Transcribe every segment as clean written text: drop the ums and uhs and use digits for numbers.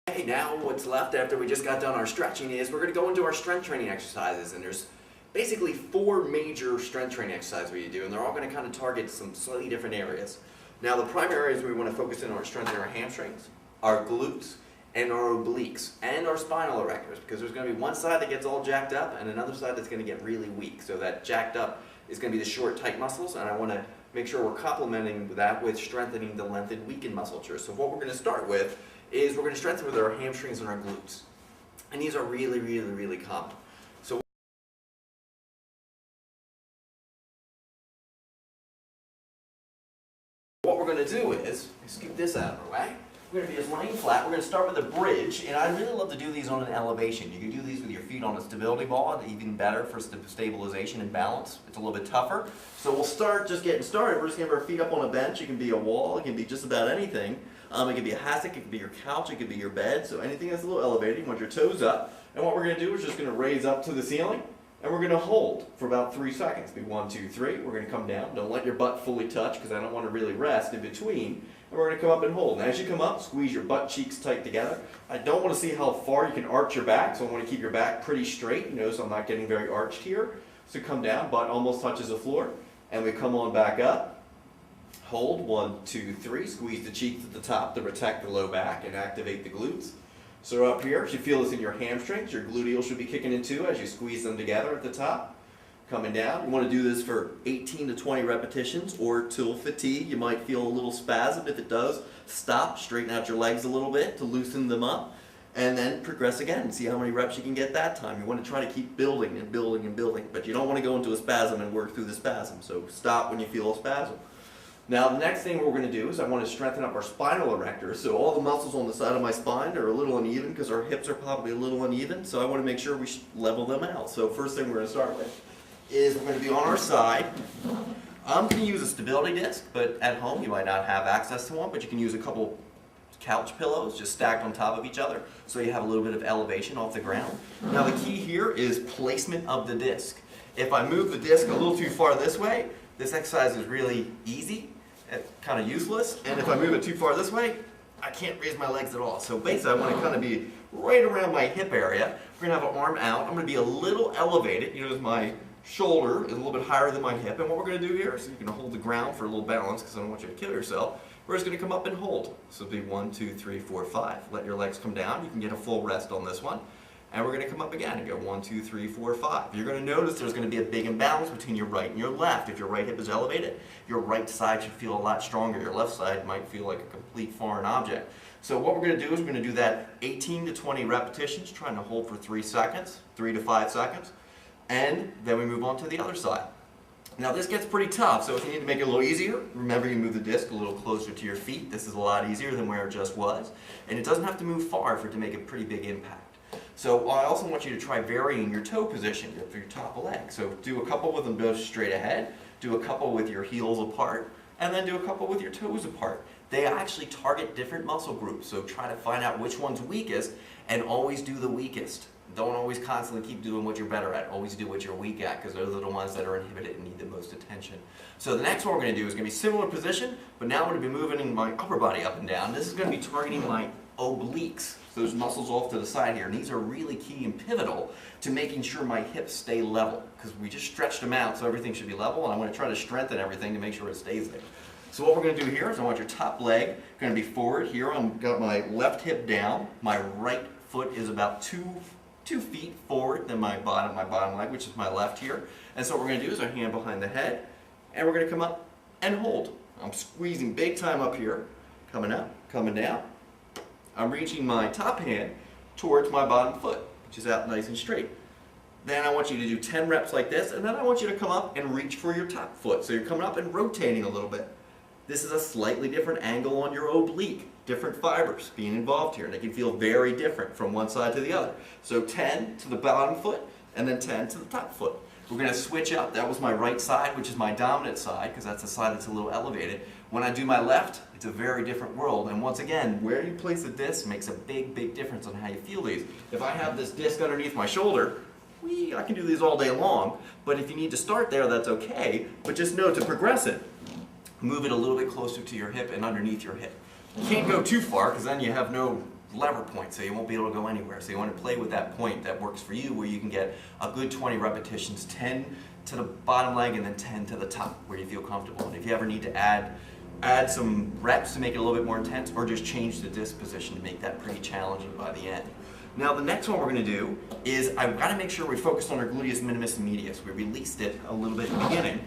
Okay, now what's left after we just got done our stretching is we're going to go into our strength training exercises, and there's basically 4 major strength training exercises we do, and they're all going to kind of target some slightly different areas. Now the primary areas we want to focus in on are strengthening our hamstrings, our glutes, and our obliques, and our spinal erectors, because there's going to be one side that gets all jacked up and another side that's going to get really weak. So that jacked up is going to be the short, tight muscles, and I want to make sure we're complementing that with strengthening the lengthened, weakened musculature. So what we're going to start with is we're going to strengthen with our hamstrings and our glutes. And these are really, really, really common. So what we're going to do is, scoop this out of our way, we're going to be as laying flat. We're going to start with a bridge, and I really love to do these on an elevation. You can do these with your feet on a stability ball, even better for stabilization and balance. It's a little bit tougher. So we'll start just getting started. We're just going to have our feet up on a bench. It can be a wall. It can be just about anything. It can be a hassock. It can be your couch. It can be your bed. So anything that's a little elevated, you want your toes up. And what we're going to do is just going to raise up to the ceiling, and we're going to hold for about 3 seconds. Be 1, 2, 3. We're going to come down. Don't let your butt fully touch because I don't want to really rest in between. And we're going to come up and hold. And as you come up, squeeze your butt cheeks tight together. I don't want to see how far you can arch your back, so I want to keep your back pretty straight. You notice I'm not getting very arched here. So come down, butt almost touches the floor. And we come on back up. Hold, 1, 2, 3. Squeeze the cheeks at the top to protect the low back and activate the glutes. So up here, you should feel this in your hamstrings. Your gluteals should be kicking in too as you squeeze them together at the top. Coming down. You want to do this for 18 to 20 repetitions or till fatigue. You might feel a little spasm. If it does, stop, straighten out your legs a little bit to loosen them up, and then progress again. See how many reps you can get that time. You want to try to keep building and building and building, but you don't want to go into a spasm and work through the spasm. So stop when you feel a spasm. Now the next thing we're going to do is I want to strengthen up our spinal erectors. So all the muscles on the side of my spine are a little uneven because our hips are probably a little uneven. So I want to make sure we level them out. So first thing we're going to start with is we're going to be on our side. I'm going to use a stability disc, but at home you might not have access to one, but you can use a couple couch pillows just stacked on top of each other so you have a little bit of elevation off the ground. Now the key here is placement of the disc. If I move the disc a little too far this way, this exercise is really easy, kind of useless, and if I move it too far this way, I can't raise my legs at all. So basically I want to kind of be right around my hip area. We're going to have an arm out. I'm going to be a little elevated. You notice my shoulder is a little bit higher than my hip, and what we're going to do here is you're going to hold the ground for a little balance because I don't want you to kill yourself. We're just going to come up and hold. So it'll be 1, 2, 3, 4, 5. Let your legs come down. You can get a full rest on this one. And we're going to come up again and go 1, 2, 3, 4, 5. You're going to notice there's going to be a big imbalance between your right and your left. If your right hip is elevated, your right side should feel a lot stronger. Your left side might feel like a complete foreign object. So what we're going to do is we're going to do that 18 to 20 repetitions, trying to hold for 3 seconds, 3 to 5 seconds. And then we move on to the other side. Now this gets pretty tough, so if you need to make it a little easier, remember you move the disc a little closer to your feet. This is a lot easier than where it just was. And it doesn't have to move far for it to make a pretty big impact. So I also want you to try varying your toe position for your top leg. So do a couple with them both straight ahead, do a couple with your heels apart, and then do a couple with your toes apart. They actually target different muscle groups, so try to find out which one's weakest and always do the weakest. Don't always constantly keep doing what you're better at. Always do what you're weak at, because those are the ones that are inhibited and need the most attention. So the next one we're going to do is going to be similar position, but now I'm going to be moving my upper body up and down. This is going to be targeting my obliques, those muscles off to the side here. And these are really key and pivotal to making sure my hips stay level, because we just stretched them out so everything should be level, and I'm going to try to strengthen everything to make sure it stays there. So what we're going to do here is I want your top leg going to be forward. Here I've got my left hip down. My right foot is about 2 feet forward than my bottom leg, which is my left here. And so what we're going to do is our hand behind the head, and we're going to come up and hold. I'm squeezing big time up here, coming up, coming down. I'm reaching my top hand towards my bottom foot, which is out nice and straight. Then I want you to do 10 reps like this, and then I want you to come up and reach for your top foot. So you're coming up and rotating a little bit. This is a slightly different angle on your oblique. Different fibers being involved here. They can feel very different from one side to the other. So 10 to the bottom foot, and then 10 to the top foot. We're going to switch up. That was my right side, which is my dominant side, because that's the side that's a little elevated. When I do my left, it's a very different world. And once again, where you place the disc makes a big, big difference on how you feel these. If I have this disc underneath my shoulder, I can do these all day long. But if you need to start there, that's okay. But just know to progress it, move it a little bit closer to your hip and underneath your hip. You can't go too far, because then you have no lever point, so you won't be able to go anywhere. So you want to play with that point that works for you, where you can get a good 20 repetitions, 10 to the bottom leg and then 10 to the top, where you feel comfortable. And if you ever need to add some reps to make it a little bit more intense, or just change the disc position to make that pretty challenging by the end. Now the next one we're going to do is, I've got to make sure we focus on our gluteus minimus and medius. We released it a little bit in the beginning,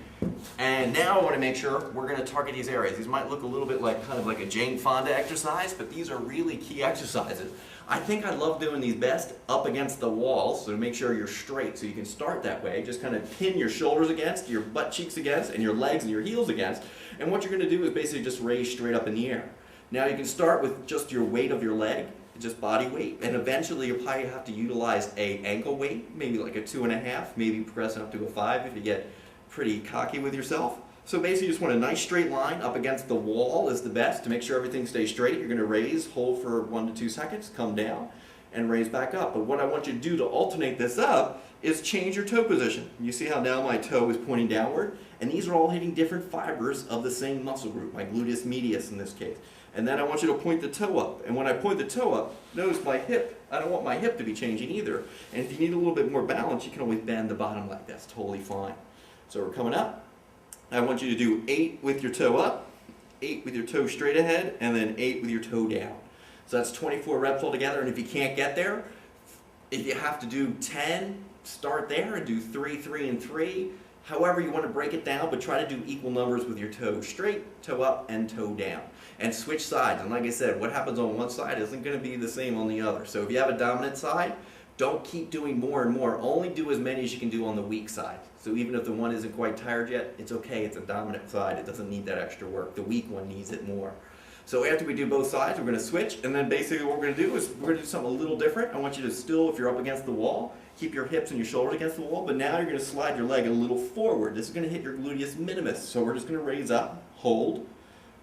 and now I want to make sure we're going to target these areas. These might look a little bit like kind of like a Jane Fonda exercise, but these are really key exercises. I think I love doing these best up against the walls, so to make sure you're straight. So you can start that way, just kind of pin your shoulders against, your butt cheeks against, and your legs and your heels against. And what you're going to do is basically just raise straight up in the air. Now you can start with just your weight of your leg, just body weight, and eventually you'll probably have to utilize a ankle weight, maybe like a 2.5, maybe progressing up to a 5 if you get pretty cocky with yourself. So basically you just want a nice straight line up against the wall is the best to make sure everything stays straight. You're going to raise, hold for 1 to 2 seconds, come down, and raise back up. But what I want you to do to alternate this up is change your toe position. You see how now my toe is pointing downward? And these are all hitting different fibers of the same muscle group, my gluteus medius in this case. And then I want you to point the toe up. And when I point the toe up, notice my hip. I don't want my hip to be changing either. And if you need a little bit more balance, you can always bend the bottom leg. That's totally fine. So we're coming up. I want you to do 8 with your toe up, 8 with your toe straight ahead, and then 8 with your toe down. So that's 24 reps altogether. And if you can't get there, if you have to do 10, start there and do 3, 3, and 3. However you want to break it down, but try to do equal numbers with your toe straight, toe up, and toe down. And switch sides. And like I said, what happens on one side isn't going to be the same on the other. So if you have a dominant side, don't keep doing more and more. Only do as many as you can do on the weak side. So even if the one isn't quite tired yet, it's okay. It's a dominant side. It doesn't need that extra work. The weak one needs it more. So after we do both sides, we're going to switch. And then basically what we're going to do is we're going to do something a little different. I want you to still, if you're up against the wall, keep your hips and your shoulders against the wall. But now you're going to slide your leg a little forward. This is going to hit your gluteus minimus. So we're just going to raise up, hold,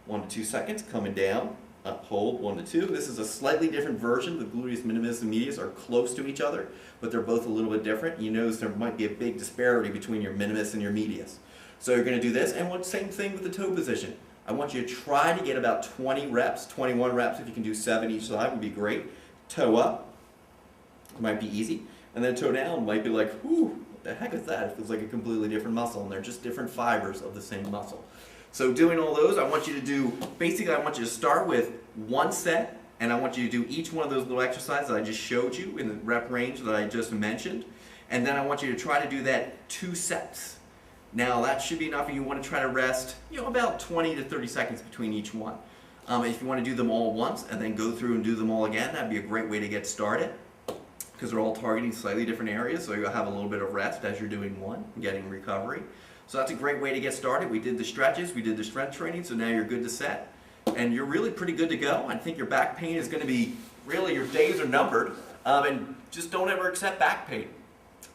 1 to 2 seconds, coming down, up, hold, 1 to 2. This is a slightly different version. The gluteus minimus and medius are close to each other, but they're both a little bit different. You notice there might be a big disparity between your minimus and your medius. So you're going to do this, and same thing with the toe position. I want you to try to get about 20 reps, 21 reps. If you can do 7 each side would be great. Toe up might be easy, and then toe down might be like, whew, what the heck is that? It feels like a completely different muscle, and they're just different fibers of the same muscle. So doing all those, I want you to do, basically I want you to start with 1 set, and I want you to do each one of those little exercises that I just showed you in the rep range that I just mentioned. And then I want you to try to do that 2 sets. Now that should be enough, and you want to try to rest, about 20 to 30 seconds between each one. If you want to do them all once and then go through and do them all again, that'd be a great way to get started, because they're all targeting slightly different areas, so you'll have a little bit of rest as you're doing one, getting recovery. So that's a great way to get started. We did the stretches, we did the strength training, so now you're good to set. And you're really pretty good to go. I think your back pain is going to be, really your days are numbered. And just don't ever accept back pain.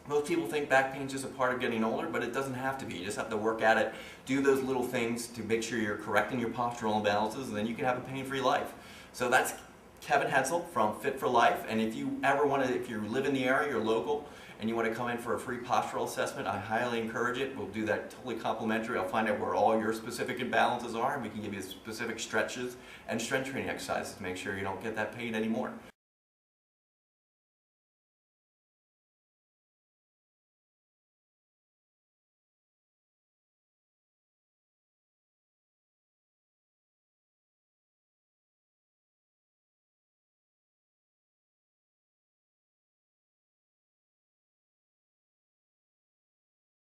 Most people think back pain is just a part of getting older, but it doesn't have to be. You just have to work at it, do those little things to make sure you're correcting your postural imbalances, and then you can have a pain-free life. So that's Kevin Hensel from Fit for Life. And if you ever want to, if you live in the area, you're local, and you want to come in for a free postural assessment, I highly encourage it. We'll do that totally complimentary. I'll find out where all your specific imbalances are, and we can give you specific stretches and strength training exercises to make sure you don't get that pain anymore.